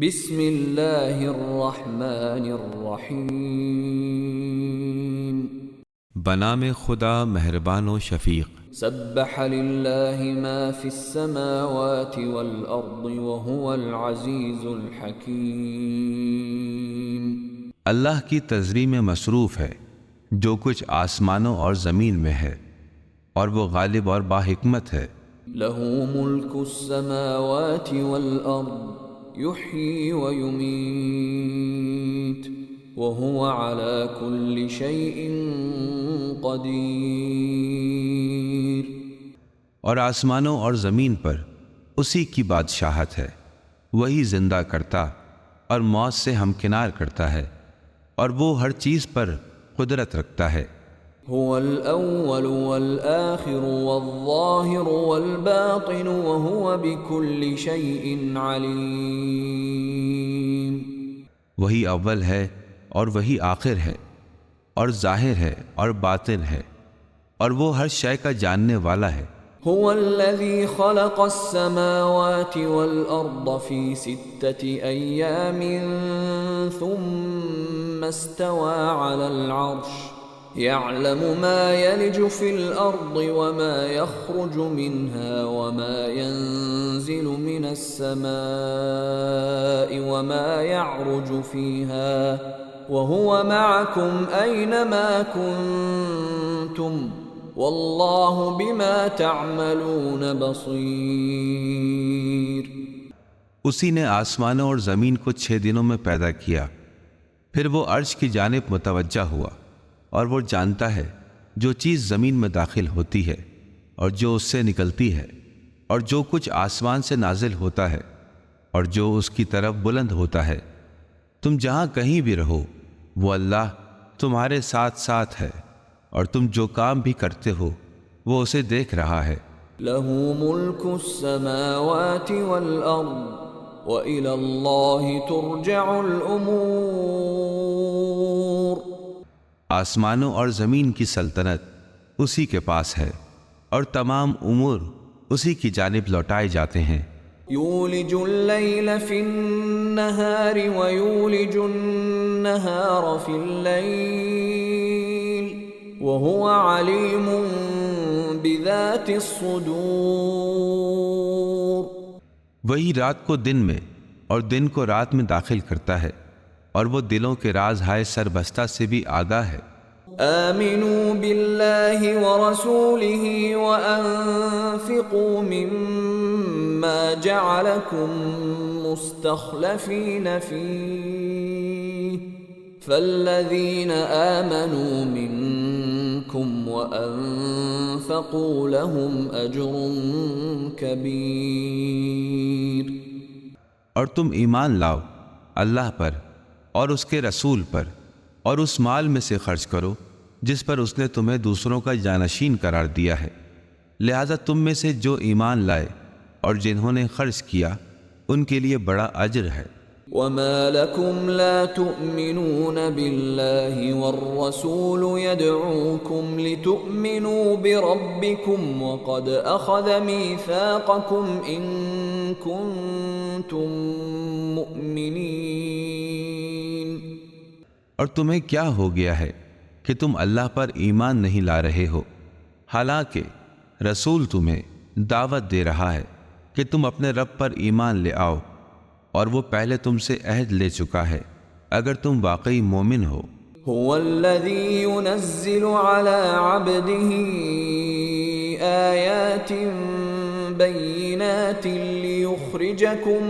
بسم اللہ الرحمن الرحیم بنام خدا مہربان و شفیق۔ سبح للہ ما فی السماوات والارض وهو العزیز الحکیم۔ اللہ کی تذریم میں مصروف ہے جو کچھ آسمانوں اور زمین میں ہے، اور وہ غالب اور باحکمت ہے۔ لہ ملک السماوات والارض یحیی ویمیت وهو على كل شيء قدیر۔ اور آسمانوں اور زمین پر اسی کی بادشاہت ہے، وہی زندہ کرتا اور موت سے ہمکنار کرتا ہے، اور وہ ہر چیز پر قدرت رکھتا ہے۔ هو الأول والآخر والظاهر والباطن وهو بكل شيء عليم۔ وہی اول ہے اور وہی آخر ہے، اور ظاہر ہے اور باطن ہے، اور وہ ہر شے کا جاننے والا ہے۔ هو الذي خلق السماوات والأرض في 6 أيام ثم استوى على العرش يعلم ما يلج في الأرض وما يخرج منها وما ينزل من السماء وما يعرج فيها وهو معكم أينما كنتم واللہ بما تعملون بصیر۔ اسی نے آسمانوں اور زمین کو 6 دنوں میں پیدا کیا، پھر وہ عرش کی جانب متوجہ ہوا، اور وہ جانتا ہے جو چیز زمین میں داخل ہوتی ہے اور جو اس سے نکلتی ہے، اور جو کچھ آسمان سے نازل ہوتا ہے اور جو اس کی طرف بلند ہوتا ہے۔ تم جہاں کہیں بھی رہو، وہ اللہ تمہارے ساتھ ساتھ ہے، اور تم جو کام بھی کرتے ہو وہ اسے دیکھ رہا ہے۔ لہ ملک السماوات والارض وإلی اللہ ترجع الامور۔ آسمانوں اور زمین کی سلطنت اسی کے پاس ہے، اور تمام امور اسی کی جانب لوٹائے جاتے ہیں۔ یولج اللیل فی النہار ویولج النہار فی اللیل وَهُوَ عَلِيمٌ بِذَاتِ الصُّدُورِ۔ وہی رات کو دن میں اور دن کو رات میں داخل کرتا ہے، اور وہ دلوں کے راز ہائے سربستہ سے بھی آگاہ ہے۔ آمنوا باللہ ورسولہ وانفقوا مما جعلکم مستخلفین فیہ فالذین آمنوا منکم وانفقوا لهم اجر کبیر۔ اور تم ایمان لاؤ اللہ پر اور اس کے رسول پر، اور اس مال میں سے خرچ کرو جس پر اس نے تمہیں دوسروں کا جانشین قرار دیا ہے، لہذا تم میں سے جو ایمان لائے اور جنہوں نے خرچ کیا ان کے لیے بڑا اجر ہے۔ وما لكم لا تؤمنون بالله والرسول يدعوكم لتؤمنوا بربكم وقد أخذ ميثاقكم إن كنتم مؤمنين۔ اور تمہیں کیا ہو گیا ہے کہ تم اللہ پر ایمان نہیں لا رہے ہو، حالانکہ رسول تمہیں دعوت دے رہا ہے کہ تم اپنے رب پر ایمان لے آؤ، اور وہ پہلے تم سے عہد لے چکا ہے اگر تم واقعی مومن ہو۔ هو الذي ينزل على عبده آيات بينات ليخرجكم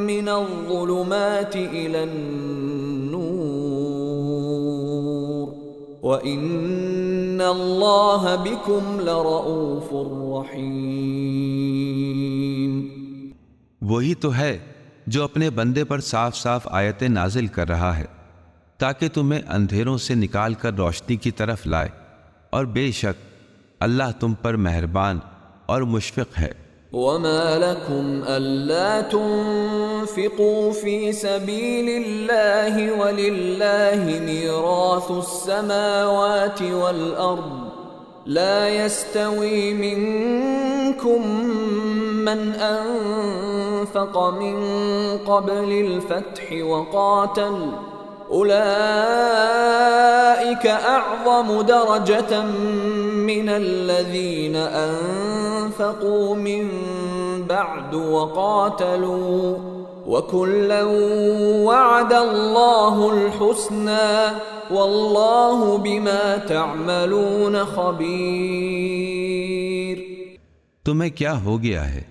من الظلمات إلى النور وإن الله بكم لرؤوف رحيم۔ وہی تو ہے جو اپنے بندے پر صاف صاف آیتیں نازل کر رہا ہے تاکہ تمہیں اندھیروں سے نکال کر روشنی کی طرف لائے، اور بے شک اللہ تم پر مہربان اور مشفق ہے۔ وما لكم ألا تنفقوا في سبيل الله ولله ميراث السماوات والأرض لا يستوي منكم من أنفق من قبل الفتح وقاتل أولئك أعظم درجة من الذين أنفقوا من بعد وقاتلوا وكلا وعد الله الحسنى والله بما تعملون خبير۔ تمہیں کیا ہو گیا ہے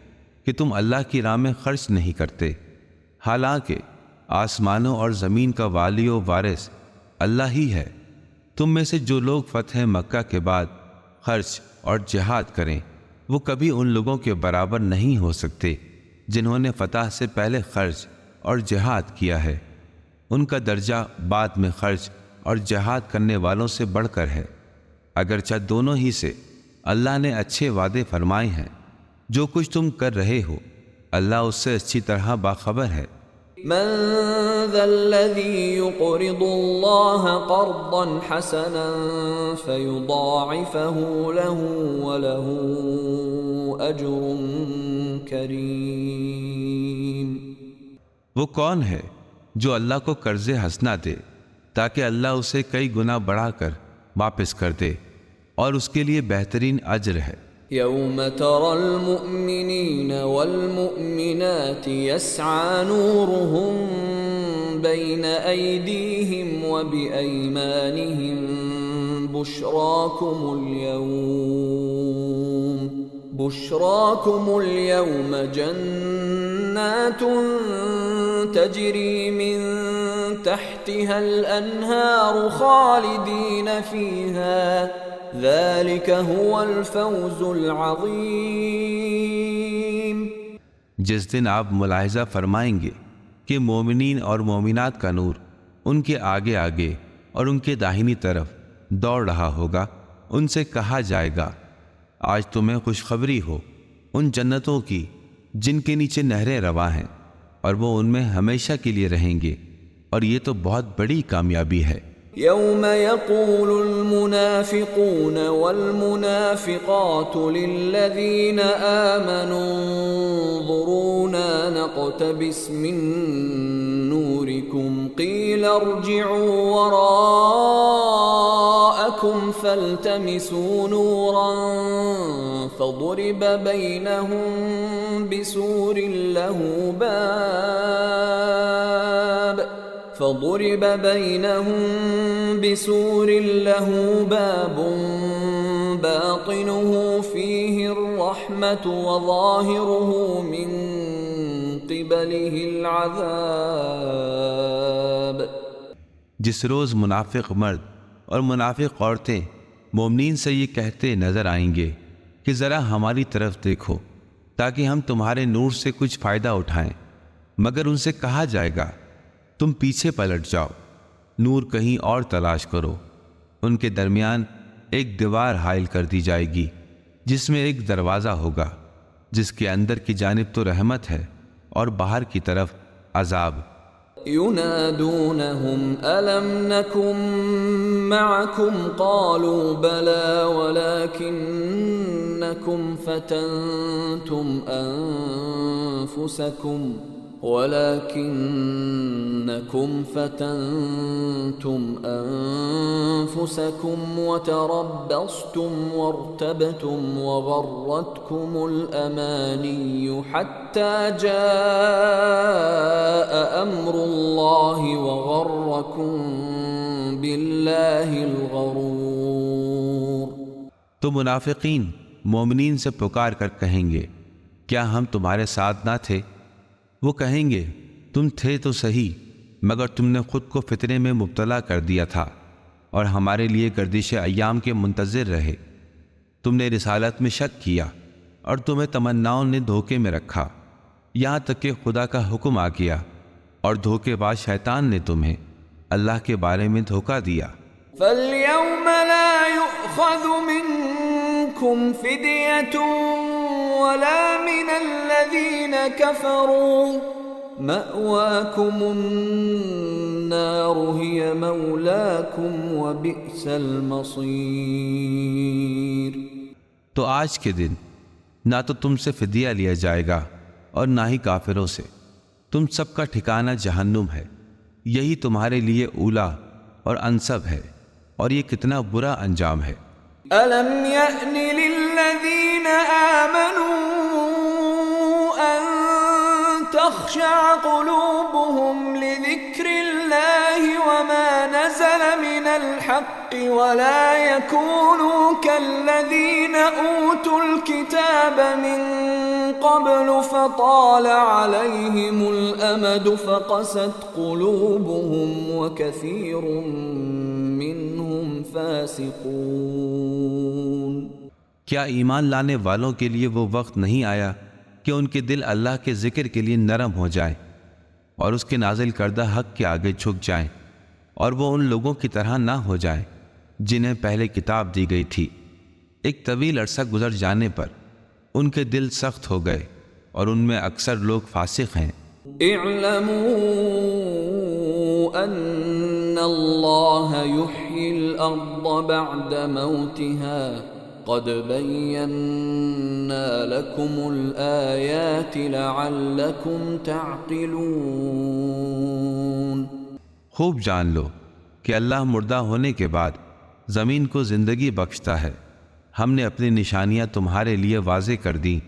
کہ تم اللہ کی راہ میں خرچ نہیں کرتے، حالانکہ آسمانوں اور زمین کا والی و وارث اللہ ہی ہے۔ تم میں سے جو لوگ فتح مکہ کے بعد خرچ اور جہاد کریں وہ کبھی ان لوگوں کے برابر نہیں ہو سکتے جنہوں نے فتح سے پہلے خرچ اور جہاد کیا ہے۔ ان کا درجہ بعد میں خرچ اور جہاد کرنے والوں سے بڑھ کر ہے، اگرچہ دونوں ہی سے اللہ نے اچھے وعدے فرمائے ہیں۔ جو کچھ تم کر رہے ہو اللہ اس سے اچھی طرح باخبر ہے۔ من ذا الذي يقرض الله قرضا حسنا فيضاعفه له وله أجر كريم۔ وہ کون ہے جو اللہ کو قرض حسنہ دے تاکہ اللہ اسے کئی گنا بڑھا کر واپس کر دے، اور اس کے لیے بہترین اجر ہے۔ يوم ترى المؤمنين والمؤمنات يسعى نورهم بين أيديهم وبأيمانهم بشراكم اليوم جنات تجري من تحتها الأنهار خالدين فيها ذلك هو الفوز العظیم۔ جس دن آپ ملاحظہ فرمائیں گے کہ مومنین اور مومنات کا نور ان کے آگے آگے اور ان کے داہنی طرف دوڑ رہا ہوگا، ان سے کہا جائے گا آج تمہیں خوشخبری ہو ان جنتوں کی جن کے نیچے نہریں رواں ہیں، اور وہ ان میں ہمیشہ کے لیے رہیں گے، اور یہ تو بہت بڑی کامیابی ہے۔ يوم يقول المنافقون والمنافقات للذين آمنوا انظرونا نقتبس من نوركم قيل ارجعوا وراءكم فالتمسوا نورا فضرب بينهم بسور له باب باطنه فيه الرحمة وظاهره من قبله العذاب۔ جس روز منافق مرد اور منافق عورتیں مومنین سے یہ کہتے نظر آئیں گے کہ ذرا ہماری طرف دیکھو تاکہ ہم تمہارے نور سے کچھ فائدہ اٹھائیں، مگر ان سے کہا جائے گا تم پیچھے پلٹ جاؤ، نور کہیں اور تلاش کرو۔ ان کے درمیان ایک دیوار حائل کر دی جائے گی جس میں ایک دروازہ ہوگا، جس کے اندر کی جانب تو رحمت ہے اور باہر کی طرف عذاب۔ ينادونهم ألم نكن معكم قالوا بلى ولكنكم فتنتم أنفسكم وتربصتم وارتبتم وغرتكم الأماني حتى جاء أمر الله وغركم بالله الغرور۔ تو منافقین مومنین سے پکار کر کہیں گے کیا ہم تمہارے ساتھ نہ تھے؟ وہ کہیں گے تم تھے تو صحیح، مگر تم نے خود کو فتنے میں مبتلا کر دیا تھا اور ہمارے لیے گردش ایام کے منتظر رہے۔ تم نے رسالت میں شک کیا اور تمہیں تمناؤں نے دھوکے میں رکھا، یہاں تک کہ خدا کا حکم آ گیا اور دھوکے باز شیطان نے تمہیں اللہ کے بارے میں دھوکہ دیا۔ فَالْيَوْمَ لَا يُؤْخَذُ مِنْكُمْ فِدْيَةٌ وَلَا مِنَ الَّذِينَ كَفَرُوا مَأْوَاكُمُ النَّارُ هِيَ مَوْلَاكُمْ وَبِئْسَ الْمَصِيرُ۔ تو آج کے دن نہ تو تم سے فدیہ لیا جائے گا اور نہ ہی کافروں سے، تم سب کا ٹھکانہ جہنم ہے، یہی تمہارے لیے اولا اور انسب ہے، اور یہ کتنا برا انجام ہے۔ أَلَمْ يَأْنِ لِلَّذِينَ آمَنُوا أَن تَخْشَعَ قُلُوبُهُمْ لِذِكْرِ اللَّهِ وَمَا نَزَلَ مِنَ الْحَقِّ وَلَا يَكُونُوا كَالَّذِينَ أُوتُوا الْكِتَابَ مِن قَبْلُ فَطَالَ عَلَيْهِمُ الْأَمَدُ فَقَسَتْ قُلُوبُهُمْ وَكَثِيرٌ مِّنْهُمْ فَاسِقُونَ۔ کیا ایمان لانے والوں کے لیے وہ وقت نہیں آیا کہ ان کے دل اللہ کے ذکر کے لیے نرم ہو جائیں اور اس کے نازل کردہ حق کے آگے جھک جائیں، اور وہ ان لوگوں کی طرح نہ ہو جائیں جنہیں پہلے کتاب دی گئی تھی، ایک طویل عرصہ گزر جانے پر ان کے دل سخت ہو گئے اور ان میں اکثر لوگ فاسق ہیں۔ اعلموا ان اللہ یحیی الارض بعد موتها قد بیننا لکم الآیات لعلکم تعقلون۔ خوب جان لو کہ اللہ مردہ ہونے کے بعد زمین کو زندگی بخشتا ہے، ہم نے اپنی نشانیاں تمہارے لیے واضح کر دیں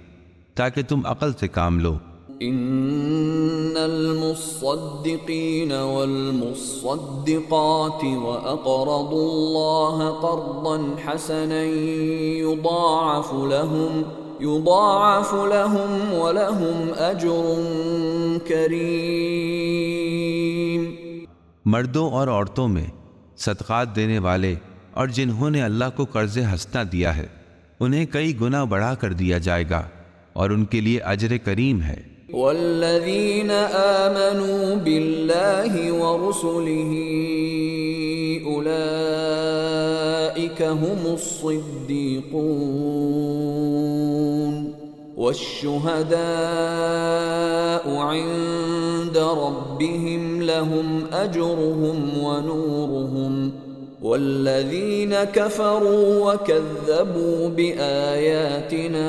تاکہ تم عقل سے کام لو۔ ان المصدقین والمصدقات واقرضوا اللہ قرضا حسنا یضاعف لهم ولهم اجر کریم۔ مردوں اور عورتوں میں صدقات دینے والے اور جنہوں نے اللہ کو قرض حسنہ دیا ہے انہیں کئی گنا بڑھا کر دیا جائے گا اور ان کے لیے اجر کریم ہے۔ والذین آمنوا باللہ ورسلہ اولئک هم الصدیقون والشہداء عند ربهم لهم اجرهم ونورهم والذین کفروا وکذبوا بآیاتنا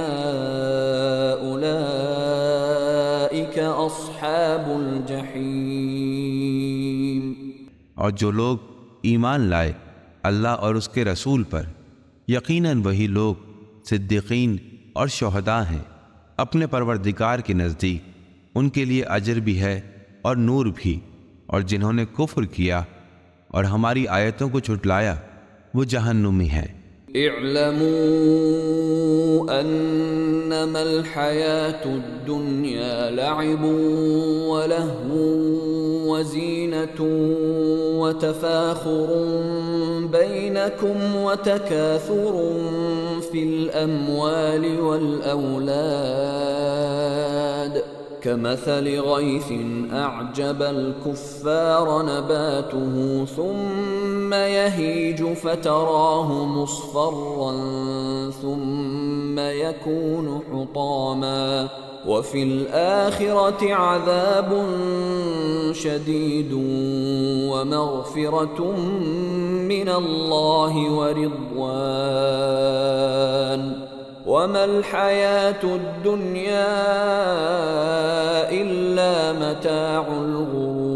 اولئک اصحاب الجحیم۔ اور جو لوگ ایمان لائے اللہ اور اس کے رسول پر، یقیناً وہی لوگ صدیقین اور شہداء ہیں اپنے پروردگار کے نزدیک، ان کے لیے اجر بھی ہے اور نور بھی، اور جنہوں نے کفر کیا اور ہماری آیتوں کو جھٹلایا وہ جہنمی ہیں۔ اعلموا انما الحیاة الدنیا لعب ولہو وزینة وتفاخر بینکم وتکاثر فی الاموال والاولاد كمثل غيث أعجب الكفار نباته ثم يهيج فتراه مصفرا ثم يكون حطاما وفي الآخرة عذاب شديد ومغفرة من الله ورضوان وما الحياة الدنيا إلا متاع الغرور۔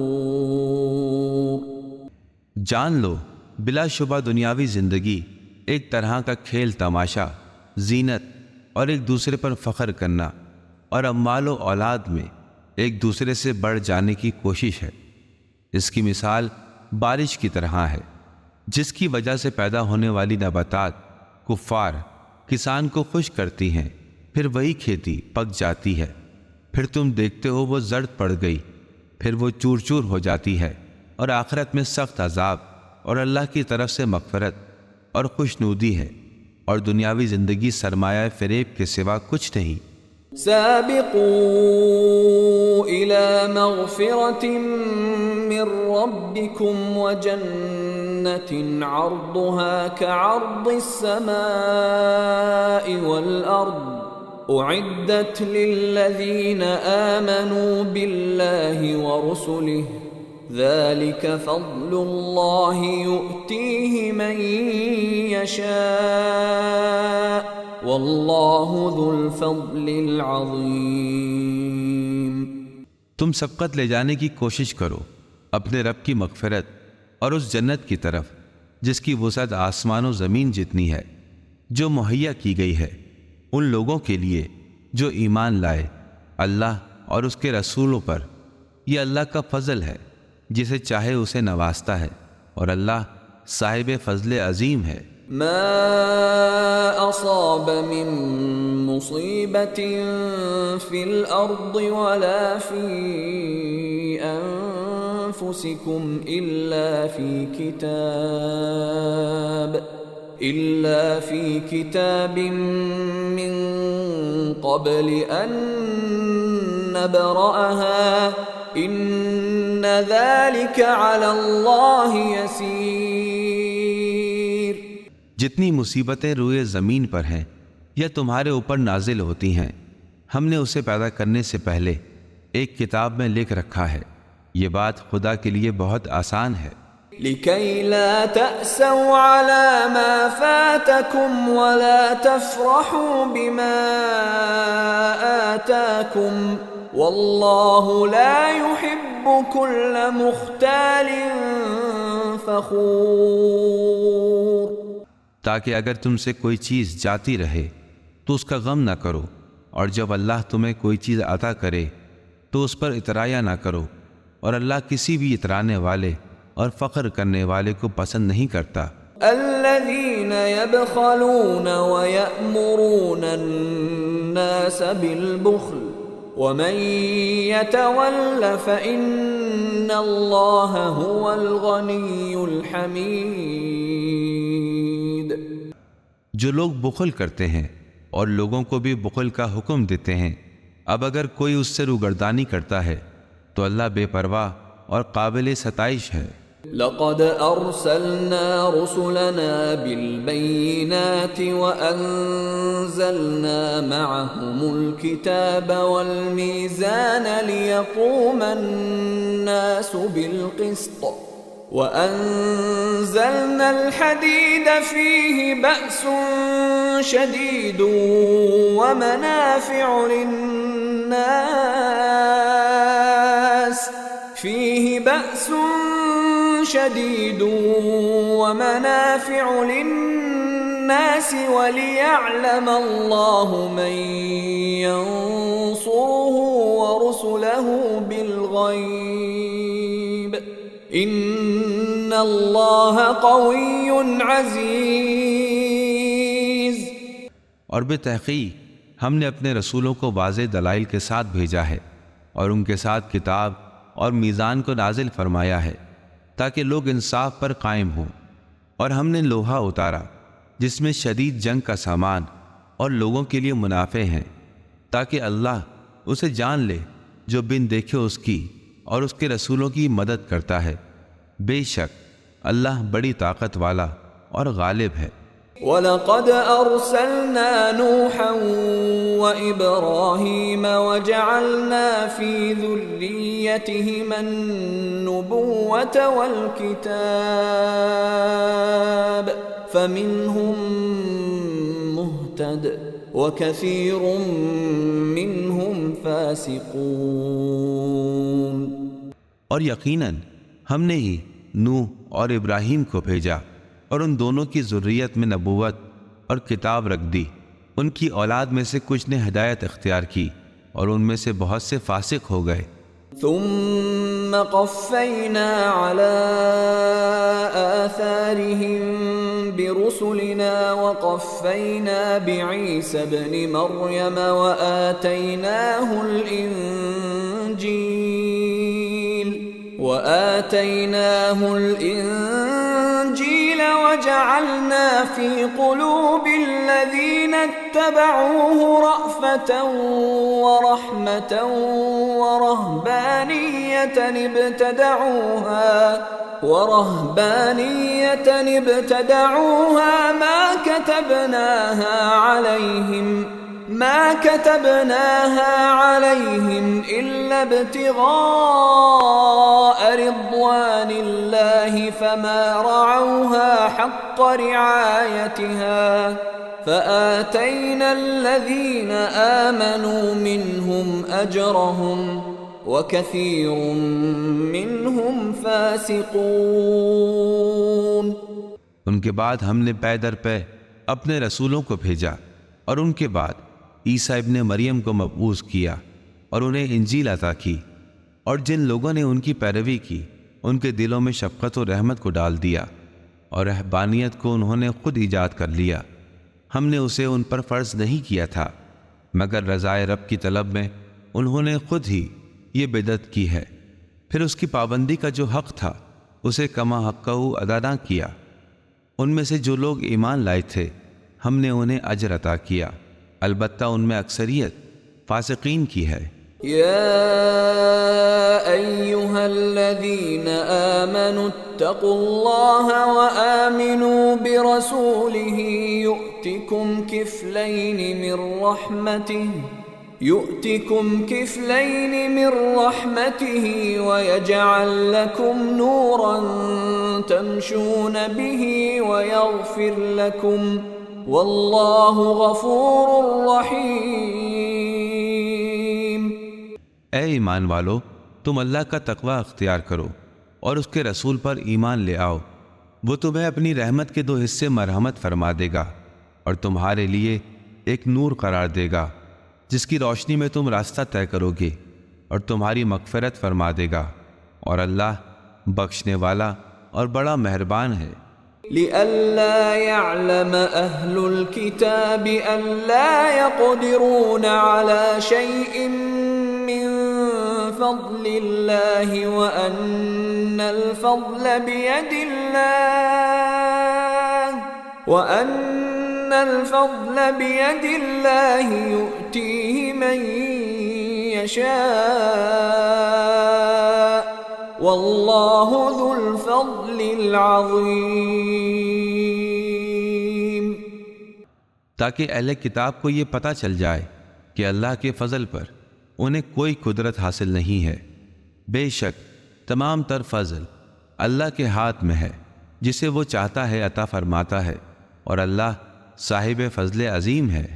جان لو بلا شبہ دنیاوی زندگی ایک طرح کا کھیل تماشا، زینت اور ایک دوسرے پر فخر کرنا اور اموال و اولاد میں ایک دوسرے سے بڑھ جانے کی کوشش ہے۔ اس کی مثال بارش کی طرح ہے جس کی وجہ سے پیدا ہونے والی نباتات کفار کسان کو خوش کرتی ہیں، پھر وہی کھیتی پک جاتی ہے، پھر تم دیکھتے ہو وہ زرد پڑ گئی، پھر وہ چور چور ہو جاتی ہے، اور آخرت میں سخت عذاب اور اللہ کی طرف سے مغفرت اور خوشنودی ہے، اور دنیاوی زندگی سرمایہ فریب کے سوا کچھ نہیں۔ سابقوا إلى مغفرة من ربكم وجنة عرضها كعرض السماء والأرض أعدت للذين آمنوا بالله ورسله ذلك فضل الله يؤتيه من يشاء واللہ ذو الفضل العظیم۔ تم سبقت لے جانے کی کوشش کرو اپنے رب کی مغفرت اور اس جنت کی طرف جس کی وسعت آسمان و زمین جتنی ہے، جو مہیا کی گئی ہے ان لوگوں کے لیے جو ایمان لائے اللہ اور اس کے رسولوں پر۔ یہ اللہ کا فضل ہے، جسے چاہے اسے نوازتا ہے، اور اللہ صاحب فضل عظیم ہے۔ ما اصاب من مصیبت فی الارض ولا فی انفسکم الا فی کتاب من قبل ان نبرأها ان ذلك علی اللہ یسیر۔ جتنی مصیبتیں روئے زمین پر ہیں یا تمہارے اوپر نازل ہوتی ہیں، ہم نے اسے پیدا کرنے سے پہلے ایک کتاب میں لکھ رکھا ہے، یہ بات خدا کے لیے بہت آسان ہے۔ لِكَيْ لَا تَأْسَوْا عَلَى مَا فَاتَكُمْ وَلَا تَفْرَحُوا بِمَا آتَاكُمْ وَاللَّهُ لَا يُحِبُّ كُلَّ مُخْتَالٍ فَخُورٍ۔ تاکہ اگر تم سے کوئی چیز جاتی رہے تو اس کا غم نہ کرو، اور جب اللہ تمہیں کوئی چیز عطا کرے تو اس پر اترایا نہ کرو، اور اللہ کسی بھی اترانے والے اور فخر کرنے والے کو پسند نہیں کرتا۔ الذين يبخلون ويأمرون الناس بالبخل ومن يتول فإن الله هو الغني الحميد۔ جو لوگ بخل کرتے ہیں اور لوگوں کو بھی بخل کا حکم دیتے ہیں، اب اگر کوئی اس سے روگردانی کرتا ہے تو اللہ بے پرواہ اور قابل ستائش ہے۔ لقد ارسلنا رسلنا بالبينات وانزلنا معهم الكتاب والميزان ليقوم الناس بالقسط وانزلنا الحديد فيه بأس شديد ومنافع للناس شديد ومنافع للناس وليعلم الله من ينصره ورسله بالغيب إن الله قوي عزيز۔ اور بتحقیق ہم نے اپنے رسولوں کو واضح دلائل کے ساتھ بھیجا ہے اور ان کے ساتھ کتاب اور میزان کو نازل فرمایا ہے تاکہ لوگ انصاف پر قائم ہوں، اور ہم نے لوہا اتارا جس میں شدید جنگ کا سامان اور لوگوں کے لیے منافع ہیں، تاکہ اللہ اسے جان لے جو بن دیکھے اس کی اور اس کے رسولوں کی مدد کرتا ہے۔ بے شک اللہ بڑی طاقت والا اور غالب ہے۔ وَلَقَدْ أَرْسَلْنَا نُوحًا وَإِبْرَاهِيمَ وَجَعَلْنَا فِي ذُرِّيَّتِهِمَا النُّبُوَّةَ وَالْكِتَابَ فَمِنْهُمْ مُهْتَدٍ وَكَثِيرٌ مِّنْهُمْ فَاسِقُونَ۔ اور یقیناً ہم نے ہی نوح اور ابراہیم کو بھیجا اور ان دونوں کی ذریت میں نبوت اور کتاب رکھ دی، ان کی اولاد میں سے کچھ نے ہدایت اختیار کی اور ان میں سے بہت سے فاسق ہو گئے۔ ثم قفينا على آثارهم برسلنا وقفينا بعيسى ابن مريم وآتيناه الإنجيل وجعلنا في قلوب الذين اتبعوه رأفة ورحمة ورهبانية ابتدعوها ما كتبناها عليهم إلا ابتغاء رضوان الله فما رعوها حق رعايتها فآتينا الذين آمنوا منهم أجرهم وكثير منهم فاسقون۔ ان کے بعد ہم نے پے در پے اپنے رسولوں کو بھیجا، اور ان کے بعد عیسیٰ ابن مریم کو مبعوث کیا اور انہیں انجیل عطا کی، اور جن لوگوں نے ان کی پیروی کی ان کے دلوں میں شفقت و رحمت کو ڈال دیا، اور رہبانیت کو انہوں نے خود ایجاد کر لیا۔ ہم نے اسے ان پر فرض نہیں کیا تھا، مگر رضائے رب کی طلب میں انہوں نے خود ہی یہ بدعت کی ہے۔ پھر اس کی پابندی کا جو حق تھا اسے کما حقہ ادا نہ کیا۔ ان میں سے جو لوگ ایمان لائے تھے ہم نے انہیں اجر عطا کیا، البتہ ان میں اکثریت فاسقین کی ہے۔ يا أيها الذين آمنوا اتقوا الله وآمنوا برسوله يؤتكم كفلين من رحمته ويجعل لكم نورا تمشون به ويغفر لكم والله غفور رحيم۔ اے ایمان والو، تم اللہ کا تقوی اختیار کرو اور اس کے رسول پر ایمان لے آؤ، وہ تمہیں اپنی رحمت کے 2 حصے مرحمت فرما دے گا اور تمہارے لیے ایک نور قرار دے گا جس کی روشنی میں تم راستہ طے کرو گے، اور تمہاری مغفرت فرما دے گا، اور اللہ بخشنے والا اور بڑا مہربان ہے۔ لئلا يعلم أهل الكتاب ألا يقدرون على شيء من فضل الله وأن الفضل بيد الله يؤتيه من يشاء والله ذو الفضل العظيم۔ تاکہ اہل کتاب کو یہ پتہ چل جائے کہ اللہ کے فضل پر انہیں کوئی قدرت حاصل نہیں ہے۔ بے شک تمام تر فضل اللہ کے ہاتھ میں ہے، جسے وہ چاہتا ہے عطا فرماتا ہے، اور اللہ صاحب فضل عظیم ہے۔